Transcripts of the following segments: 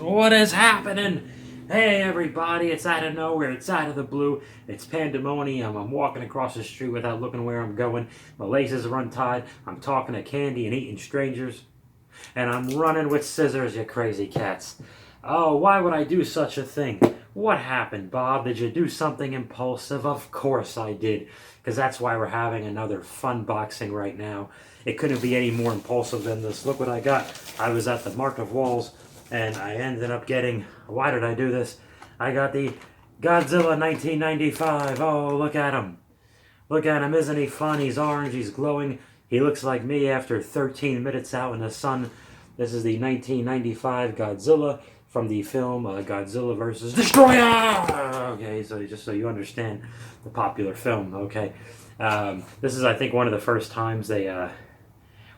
What is happening? Hey everybody, it's out of nowhere, it's out of the blue, it's pandemonium. I'm walking across the street without looking where I'm going. My laces are untied, I'm talking to candy and eating strangers. And I'm running with scissors, you crazy cats. Oh, why would I do such a thing? What happened, Bob? Did you do something impulsive? Of course I did, because that's why we're having another fun boxing right now. It couldn't be any more impulsive than this. Look what I got. I was at the Mark of Walls, and I ended up getting... Why did I do this? I got the Godzilla 1995. Oh, look at him. Look at him. Isn't he fun? He's orange. He's glowing. He looks like me after 13 minutes out in the sun. This is the 1995 Godzilla from the film Godzilla vs. DESTROYAH! Okay, so just so you understand the popular film, okay? This is, I think, one of the first times they... well,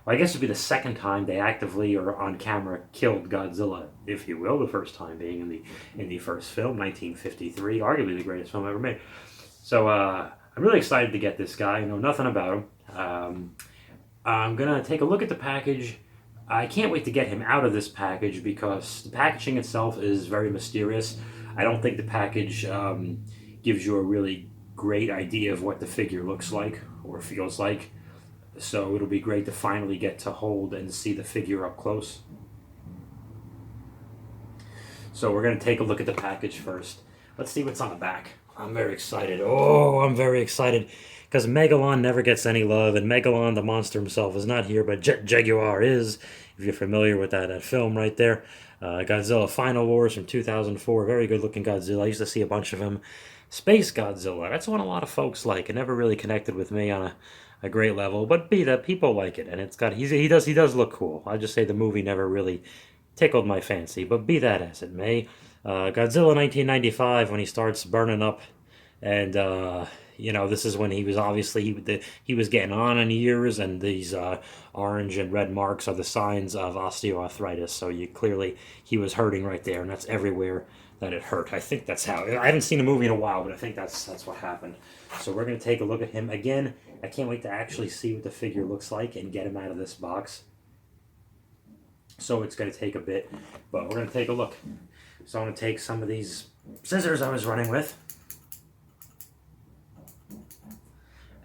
I guess it would be the second time they actively or on camera killed Godzilla, if you will. The first time being in the first film, 1953, arguably the greatest film ever made. So I'm really excited to get this guy. I know nothing about him. I'm gonna take a look at the package. I can't wait to get him out of this package because the packaging itself is very mysterious. I don't think the package gives you a really great idea of what the figure looks like or feels like. So it'll be great to finally get to hold and see the figure up close. So we're going to take a look at the package first. Let's see what's on the back. I'm very excited. Oh, I'm very excited. Because Megalon never gets any love, and Megalon, the monster himself, is not here, but Jet Jaguar is, if you're familiar with that film right there. Godzilla Final Wars from 2004. Very good-looking Godzilla. I used to see a bunch of him. Space Godzilla. That's one a lot of folks like. It never really connected with me on a great level, but people like it, and it's got he does look cool. I just say the movie never really tickled my fancy, but be that as it may, Godzilla 1995 when he starts burning up, and you know, this is when he was obviously he was getting on in years, and these orange and red marks are the signs of osteoarthritis. So he was hurting right there, and that's everywhere that it hurt. I think that's how. I haven't seen the movie in a while, but I think that's what happened. So we're going to take a look at him again. I can't wait to actually see what the figure looks like and get him out of this box. So it's going to take a bit, but we're going to take a look. So I'm going to take some of these scissors I was running with,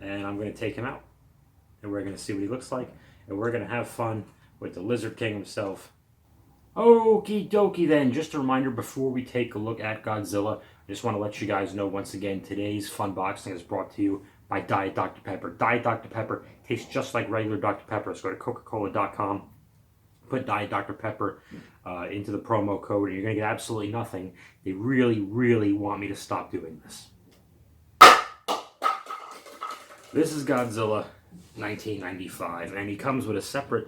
and I'm going to take him out, and we're going to see what he looks like, and we're going to have fun with the Lizard King himself. Okie dokie then, just a reminder before we take a look at Godzilla, I just want to let you guys know once again, today's Fun Boxing is brought to you by Diet Dr. Pepper. Diet Dr. Pepper tastes just like regular Dr. Pepper. So go to Coca-Cola.com, put Diet Dr. Pepper into the promo code, and you're going to get absolutely nothing. They really, really want me to stop doing this. This is Godzilla 1995, and he comes with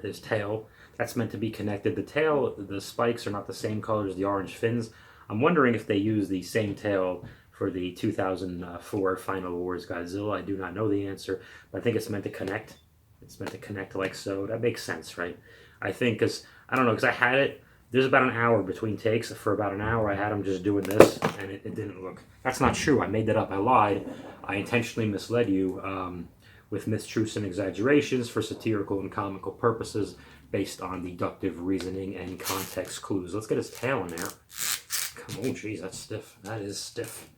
his tail. That's meant to be connected. The tail, the spikes are not the same color as the orange fins. I'm wondering if they use the same tail for the 2004 Final Wars Godzilla. I do not know the answer, but I think it's meant to connect. It's meant to connect like so. That makes sense, right? I think, because I had it, there's about an hour between takes. For about an hour, I had him just doing this, and it didn't look. That's not true. I made that up. I lied. I intentionally misled you with mistruths and exaggerations for satirical and comical purposes based on deductive reasoning and context clues. Let's get his tail in there. Come on, geez, that's stiff. That is stiff.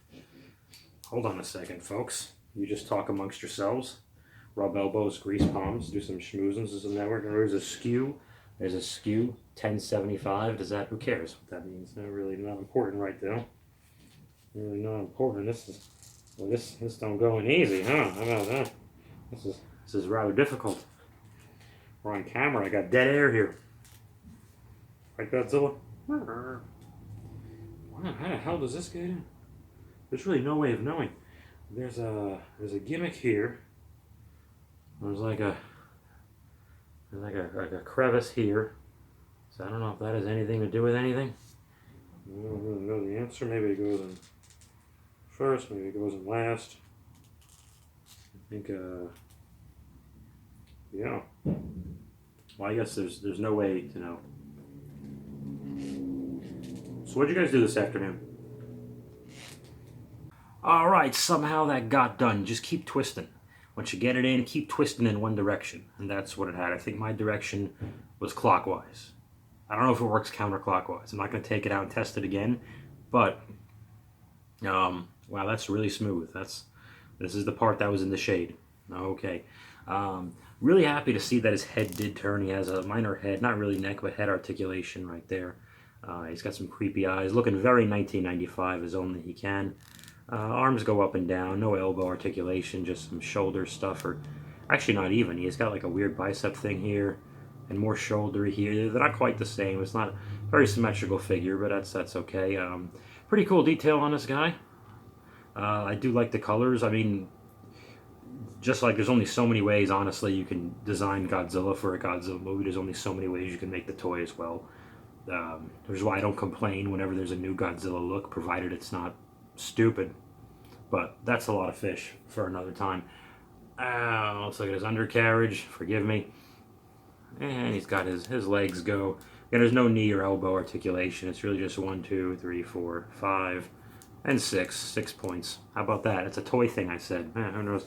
Hold on a second, folks. You just talk amongst yourselves. Rub elbows, grease palms, do some schmoozing. This is a network. There's a skew. There's a skew, 1075. Does that, who cares what that means? Not important right there. Really not important. This don't go in easy, huh? How about that? This is rather difficult. We're on camera. I got dead air here. Right, Godzilla? Wow, how the hell does this get in? There's really no way of knowing. There's a gimmick here. There's like a crevice here. So I don't know if that has anything to do with anything. I don't really know the answer. Maybe it goes in first, maybe it goes in last. I think yeah. Well, I guess there's no way to know. So what'd you guys do this afternoon? Alright, somehow that got done. Just keep twisting. Once you get it in, keep twisting in one direction. And that's what it had. I think my direction was clockwise. I don't know if it works counterclockwise. I'm not going to take it out and test it again, but wow, that's really smooth. This is the part that was in the shade. Okay. Really happy to see that his head did turn. He has a minor head, not really neck, but head articulation right there. He's got some creepy eyes, looking very 1995 as only he can. Arms go up and down, no elbow articulation, just some shoulder stuff, or actually not even. He's got like a weird bicep thing here, and more shoulder here. They're not quite the same. It's not a very symmetrical figure, but that's okay. Pretty cool detail on this guy. I do like the colors. I mean, just like there's only so many ways, honestly, you can design Godzilla for a Godzilla movie. There's only so many ways you can make the toy as well. Which is why I don't complain whenever there's a new Godzilla look, provided it's not stupid. But that's a lot of fish for another time. Let's look at his undercarriage. Forgive me. And he's got his legs go. And there's no knee or elbow articulation. It's really just 1, 2, 3, 4, 5, and 6. 6 points. How about that? It's a toy thing, I said. Who knows?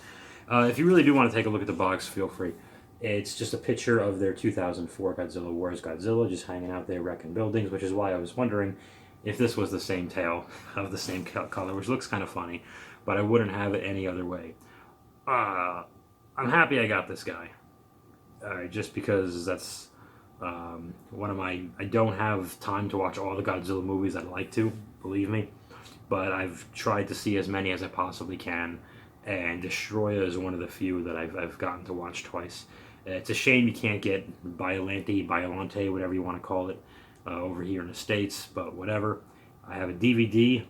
If you really do want to take a look at the box, feel free. It's just a picture of their 2004 Godzilla Wars Godzilla just hanging out there wrecking buildings, which is why I was wondering if this was the same tail of the same color, which looks kind of funny, but I wouldn't have it any other way. I'm happy I got this guy. Just because that's one of my... I don't have time to watch all the Godzilla movies I'd like to, believe me, but I've tried to see as many as I possibly can, and Destroyah is one of the few that I've gotten to watch twice. It's a shame you can't get Biollante, whatever you want to call it, over here in the States, but whatever. I have a DVD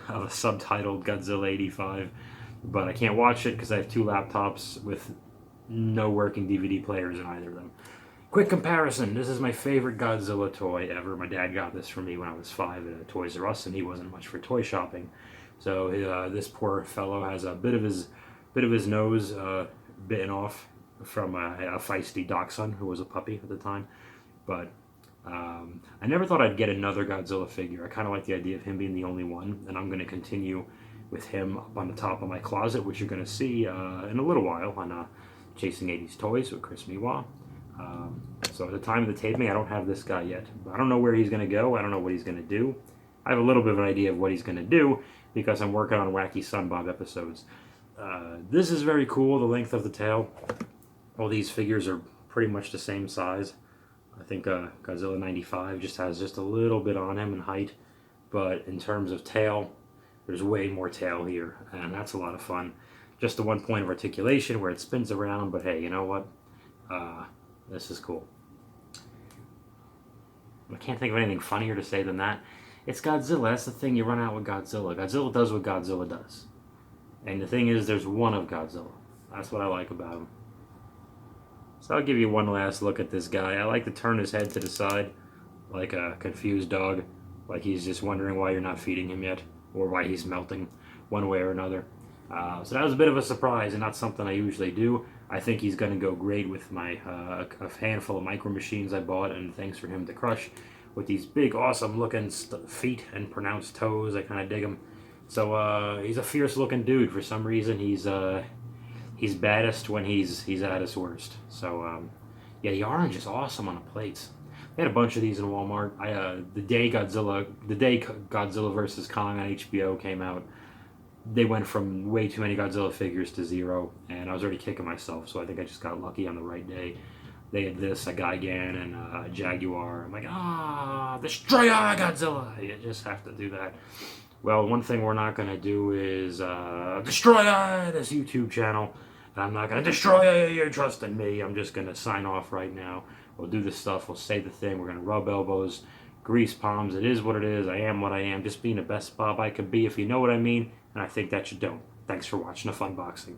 of a subtitled Godzilla 85, but I can't watch it because I have 2 laptops with no working DVD players in either of them. Quick comparison, this is my favorite Godzilla toy ever. My dad got this for me when I was 5 at Toys R Us, and he wasn't much for toy shopping. So this poor fellow has a bit of his nose bitten off from a feisty dachshund who was a puppy at the time. But I never thought I'd get another Godzilla figure. I kind of like the idea of him being the only one, and I'm going to continue with him up on the top of my closet, which you're going to see in a little while on Chasing 80s Toys with Chris Miwa. So at the time of the taping, I don't have this guy yet. I don't know where he's going to go. I don't know what he's going to do. I have a little bit of an idea of what he's going to do because I'm working on Wacky Sun Bob episodes. This is very cool, the length of the tail. All these figures are pretty much the same size. I think Godzilla 95 just has just a little bit on him in height. But in terms of tail, there's way more tail here, and that's a lot of fun. Just the one point of articulation where it spins around, but hey, you know what? This is cool. I can't think of anything funnier to say than that. It's Godzilla. That's the thing, you run out with Godzilla. Godzilla does what Godzilla does. And the thing is, there's one of Godzilla. That's what I like about him. So I'll give you one last look at this guy. I like to turn his head to the side, like a confused dog. Like he's just wondering why you're not feeding him yet, or why he's melting one way or another. So that was a bit of a surprise, and not something I usually do. I think he's going to go great with my a handful of micro machines I bought, and things for him to crush with these big, awesome-looking feet and pronounced toes. I kind of dig him. So he's a fierce-looking dude. For some reason, he's baddest when he's at his worst. So yeah, the orange is awesome on the plates. They had a bunch of these in Walmart. The day Godzilla vs. Kong on HBO came out, they went from way too many Godzilla figures to 0, and I was already kicking myself, so I think I just got lucky on the right day. They had this, a Gigan, and a Jaguar. I'm like, DESTROYAH Godzilla! You just have to do that. Well, one thing we're not going to do is DESTROYAH, this YouTube channel. And I'm not going to destroy you, trust in me. I'm just going to sign off right now. We'll do this stuff, we'll say the thing, we're going to rub elbows, grease palms. It is what it is, I am what I am, just being the best Bob I could be, if you know what I mean. And I think that you don't. Thanks for watching the Funboxing.